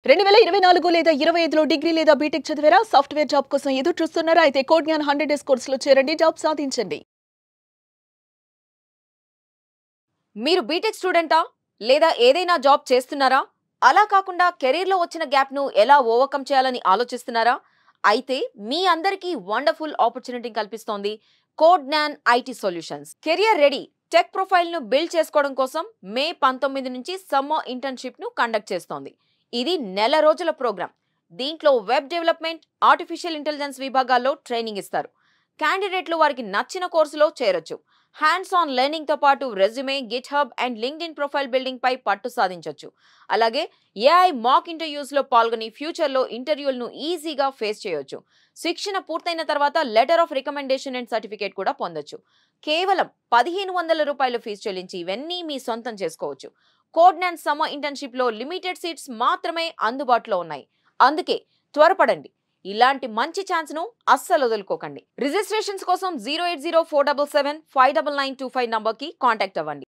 2024 లేదా 25లో డిగ్రీ లేదా బీటెక్ చదివారా? సాఫ్ట్‌వేర్ జాబ్ కోసం ఎదురు చూస్తున్నారా? అయితే కోడ్ జ్ఞాన్ 100 డేస్ కోర్సులో చేరండి. జాబ్ సాధించండి. మీరు బీటెక్ స్టూడెంటా? లేదా ఏదైనా జాబ్ చేస్తున్నారా? అలా కాకుండా కెరీర్‌లో వచ్చిన గ్యాప్‌ను ఎలా ఓవర్‌కమ్ చేయాలని ఆలోచిస్తున్నారా? అయితే మీ అందరికీ వండర్‌ఫుల్ ఆపర్చునిటీ కల్పిస్తోంది code Gyan IT solutions. Career ready tech ప్రొఫైల్‌ను బిల్డ్ చేసుకోవడం కోసం మే 19 నుంచి సమ్మర్ ఇంటర్న్‌షిప్‌ను కండక్ట్ చేస్తోంది. ఇది నెల రోజుల ప్రోగ్రామ్. దీంట్లో వెబ్ డెవలప్‌మెంట్, ఆర్టిఫిషియల్ ఇంటెలిజెన్స్ విభాగాల్లో ట్రైనింగ్ ఇస్తారు. క్యాండిడేట్లు వారికి నచ్చిన కోర్సులో చేరొచ్చు. హ్యాండ్స్ ఆన్ లెర్నింగ్ తో పాటు resume, GitHub and LinkedIn profile building పై పట్టు సాధించొచ్చు. అలాగే ఏఐ మాక్ ఇంటర్వ్యూస్ లో పాల్గొని ఫ్యూచర్ లో ఇంటర్వ్యూలను ఈజీగా ఫేస్ చేయొచ్చు. శిక్షణ పూర్తయిన తర్వాత letter of recommendation and certificate కూడా పొందొచ్చు. కేవలం రూ. 1500 ఫీజు చెల్లించి ఇవన్నీ మీ సొంతం చేసుకోవచ్చు. కోడ్ అండ్ సమ్మర్ ఇంటర్న్షిప్ లో లిమిటెడ్ సీట్స్ మాత్రమే అందుబాటులో ఉన్నాయి. అందుకే త్వరపడండి. ఇలాంటి మంచి ఛాన్స్ ను అస్సలు వదులుకోకండి. రిజిస్ట్రేషన్స్ కోసం 08047759925 నంబర్ కి కాంటాక్ట్ అవ్వండి.